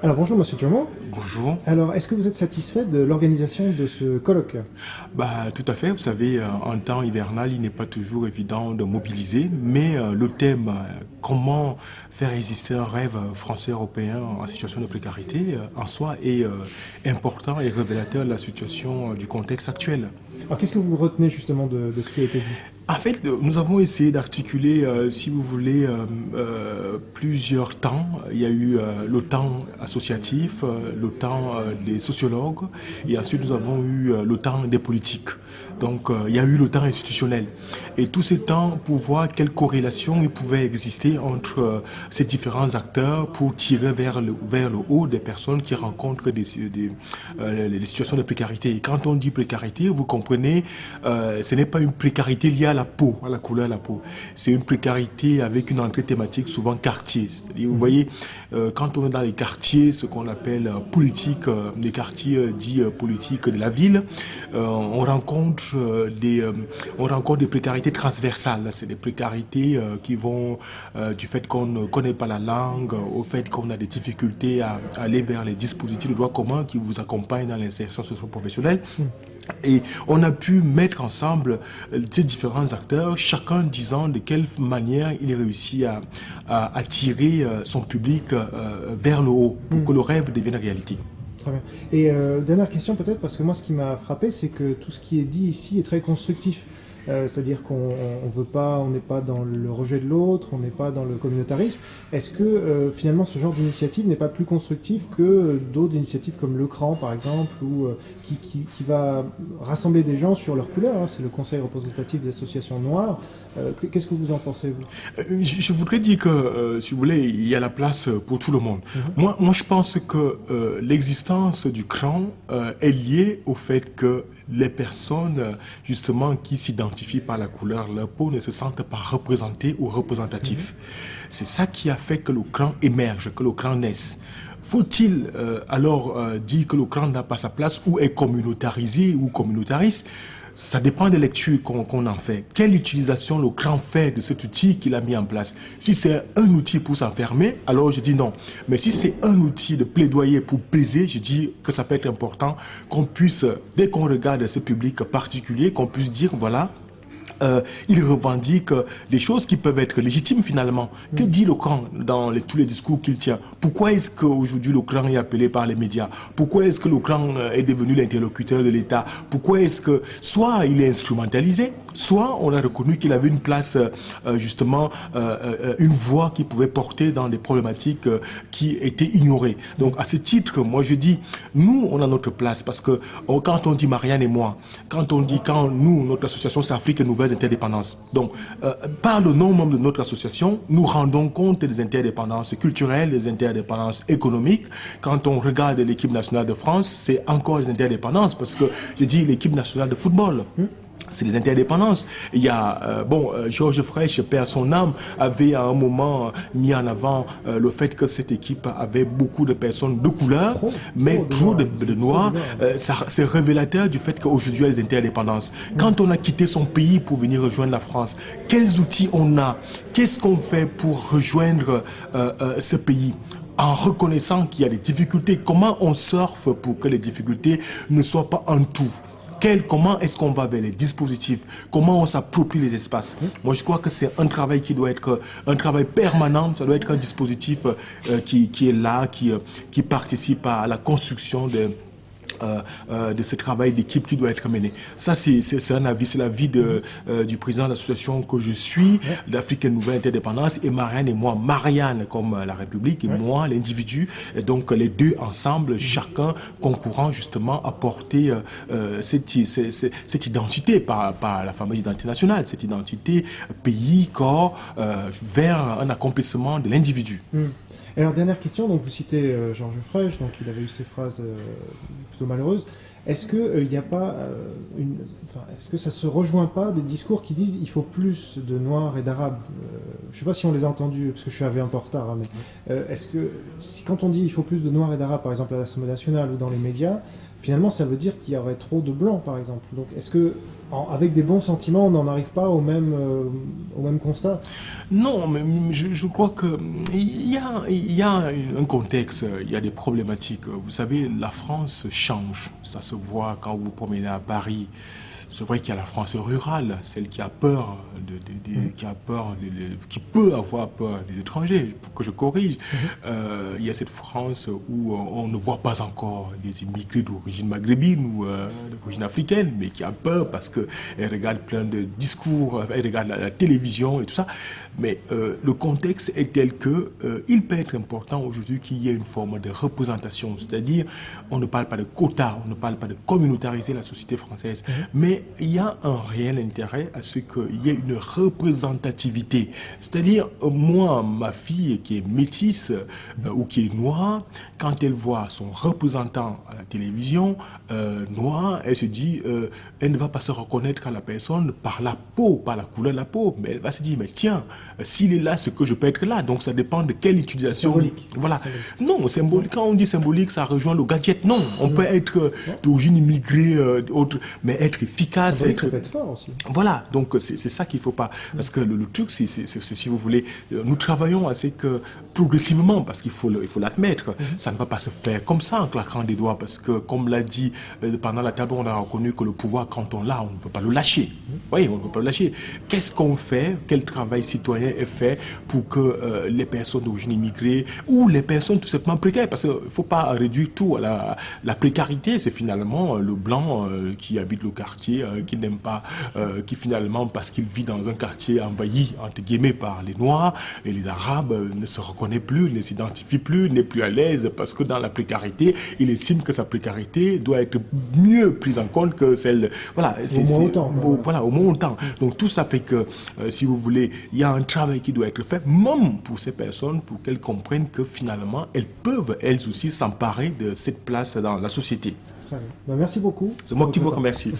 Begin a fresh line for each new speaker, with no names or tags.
Alors bonjour Monsieur Durand.
Bonjour.
Alors est-ce que vous êtes satisfait de l'organisation de ce colloque?
Tout à fait. Vous savez, en temps hivernal, il n'est pas toujours évident de mobiliser, mais le thème comment faire exister un rêve français-européen en situation de précarité en soi est important et révélateur de la situation du contexte actuel.
Alors qu'est-ce que vous retenez justement de ce qui a été dit?
En fait, nous avons essayé d'articuler, si vous voulez, plusieurs temps. Il y a eu le temps associatif, le temps des sociologues, et ensuite nous avons eu le temps des politiques. Donc, il y a eu le temps institutionnel. Et tous ces temps, pour voir quelle corrélation il pouvait exister entre ces différents acteurs pour tirer vers le haut des personnes qui rencontrent les situations de précarité. Et quand on dit précarité, vous comprenez, ce n'est pas une précarité liée à la peau, à la couleur de la peau. C'est une précarité avec une entrée thématique souvent quartier. C'est-à-dire, vous voyez, quand on est dans les quartiers, ce qu'on appelle politique, les quartiers dits politiques de la ville, on rencontre des précarités transversales. C'est des précarités qui vont du fait qu'on ne connaît pas la langue, au fait qu'on a des difficultés à aller vers les dispositifs de droit commun qui vous accompagnent dans l'insertion socio-professionnelle. Et on a pu mettre ensemble ces différents acteurs, chacun disant de quelle manière il réussit à tirer son public vers le haut pour que le rêve devienne réalité.
Très bien. Et dernière question peut-être, parce que moi ce qui m'a frappé, c'est que tout ce qui est dit ici est très constructif. C'est-à-dire qu'on veut pas, on n'est pas dans le rejet de l'autre, on n'est pas dans le communautarisme. Est-ce que finalement ce genre d'initiative n'est pas plus constructif que d'autres initiatives comme le CRAN par exemple, ou qui va rassembler des gens sur leur couleur, hein, c'est le Conseil représentatif des associations noires. Qu'est-ce que vous en pensez, vous?
Je voudrais dire que, si vous voulez, il y a la place pour tout le monde. Moi, je pense que l'existence du CRAN est liée au fait que les personnes, justement, qui s'identifient par la couleur de leur peau ne se sentent pas représentées ou représentatifs. C'est ça qui a fait que le CRAN émerge, que le CRAN naisse. Faut-il alors dire que le CRAN n'a pas sa place ou est communautarisé ou communautariste? Ça dépend des lectures qu'on en fait. Quelle utilisation le CRAN fait de cet outil qu'il a mis en place? Si c'est un outil pour s'enfermer, alors je dis non. Mais si c'est un outil de plaidoyer pour baiser, je dis que ça peut être important qu'on puisse, dès qu'on regarde ce public particulier, qu'on puisse dire, voilà, il revendique des choses qui peuvent être légitimes finalement. Que dit le CRAN dans tous les discours qu'il tient? Pourquoi est-ce qu'aujourd'hui le CRAN est appelé par les médias? Pourquoi est-ce que le CRAN est devenu l'interlocuteur de l'État? Pourquoi est-ce que soit il est instrumentalisé, soit on a reconnu qu'il avait une place, justement, une voix qui pouvait porter dans des problématiques qui étaient ignorées. Donc à ce titre, moi je dis, nous on a notre place parce que quand on dit Marianne et moi, quand nous, notre association c'est Afrique Nouvelle Interdépendances. Donc, par le nom même de notre association, nous rendons compte des interdépendances culturelles, des interdépendances économiques. Quand on regarde l'équipe nationale de France, c'est encore les interdépendances parce que, je dis, l'équipe nationale de football. C'est les interdépendances. Il y a, Georges Frêche, père son âme, avait à un moment mis en avant le fait que cette équipe avait beaucoup de personnes de couleur, mais trop de noirs. C'est révélateur du fait qu'aujourd'hui, il y a les interdépendances. Quand on a quitté son pays pour venir rejoindre la France, quels outils on a? Qu'est-ce qu'on fait pour rejoindre ce pays? En reconnaissant qu'il y a des difficultés, comment on surfe pour que les difficultés ne soient pas en tout? Comment est-ce qu'on va vers les dispositifs? Comment on s'approprie les espaces? Moi, je crois que c'est un travail qui doit être un travail permanent. Ça doit être un dispositif qui est là, qui participe à la construction de ce travail d'équipe qui doit être mené. Ça, c'est un avis, c'est l'avis du président de l'association que je suis, d'Afrique Nouvelle Interdépendance, et Marianne et moi, Marianne comme la République, et moi, l'individu, et donc les deux ensemble, chacun concourant justement à porter cette identité, par la fameuse identité nationale, cette identité pays, corps, vers un accomplissement de l'individu.
Alors, dernière question, donc vous citez Georges Frêche, donc il avait eu ces phrases plutôt malheureuses. Est-ce que il n'y a pas est-ce que ça se rejoint pas des discours qui disent il faut plus de Noirs et d'Arabes? Je ne sais pas si on les a entendus, parce que je suis arrivé un peu en retard, hein, mais est-ce que quand on dit il faut plus de Noirs et d'Arabes, par exemple à l'Assemblée nationale ou dans les médias, finalement, ça veut dire qu'il y aurait trop de blancs, par exemple. Donc, est-ce que, avec des bons sentiments, on n'en arrive pas au même constat?
Non, mais je crois que il y a un contexte, il y a des problématiques. Vous savez, la France change. Ça se voit quand vous vous promenez à Paris. C'est vrai qu'il y a la France rurale, celle qui a peur, qui peut avoir peur des étrangers, pour que je corrige. Il y a cette France où on ne voit pas encore des immigrés d'origine maghrébine ou d'origine africaine, mais qui a peur parce qu'elle regarde plein de discours, elle regarde la télévision et tout ça. Mais le contexte est tel que il peut être important aujourd'hui qu'il y ait une forme de représentation, c'est-à-dire on ne parle pas de quotas, on ne parle pas de communautariser la société française, mais il y a un réel intérêt à ce qu'il y ait une représentativité. C'est-à-dire, moi, ma fille qui est métisse ou qui est noire, quand elle voit son représentant à la télévision noir, elle se dit, elle ne va pas se reconnaître à la personne par la peau, par la couleur de la peau, mais elle va se dire, mais tiens, s'il est là, c'est que je peux être là. Donc ça dépend de quelle utilisation.
Symbolique.
Voilà. Non, symbolique. Quand on dit symbolique, ça rejoint le gadget. Non, on peut être d'origine immigrée, autre, mais être efficace.
Ça peut être fort aussi.
Voilà. Donc c'est ça qu'il faut pas. Parce que le truc, c'est si vous voulez, nous travaillons assez que progressivement, parce qu'il faut l'admettre. Ça ne va pas se faire comme ça en claquant des doigts, parce que comme l'a dit pendant la table, on a reconnu que le pouvoir, quand on l'a, on ne veut pas le lâcher. Oui, on ne veut pas le lâcher. Qu'est-ce qu'on fait? Quel travail citoyen est fait pour que les personnes d'origine immigrée ou les personnes tout simplement précaires, parce qu'il ne faut pas réduire tout à la précarité, c'est finalement le blanc qui habite le quartier, qui n'aime pas, qui finalement, parce qu'il vit dans un quartier envahi, entre guillemets, par les Noirs et les Arabes, ne se reconnaît plus, ne s'identifie plus, n'est plus à l'aise, parce que dans la précarité, il estime que sa précarité doit être mieux prise en compte que celle... Voilà, au moins autant. Donc tout ça fait que, si vous voulez, il y a un travail qui doit être fait, même pour ces personnes, pour qu'elles comprennent que finalement, elles peuvent, elles aussi, s'emparer de cette place dans la société.
Très bien. Ben, merci beaucoup.
C'est moi qui vous remercie.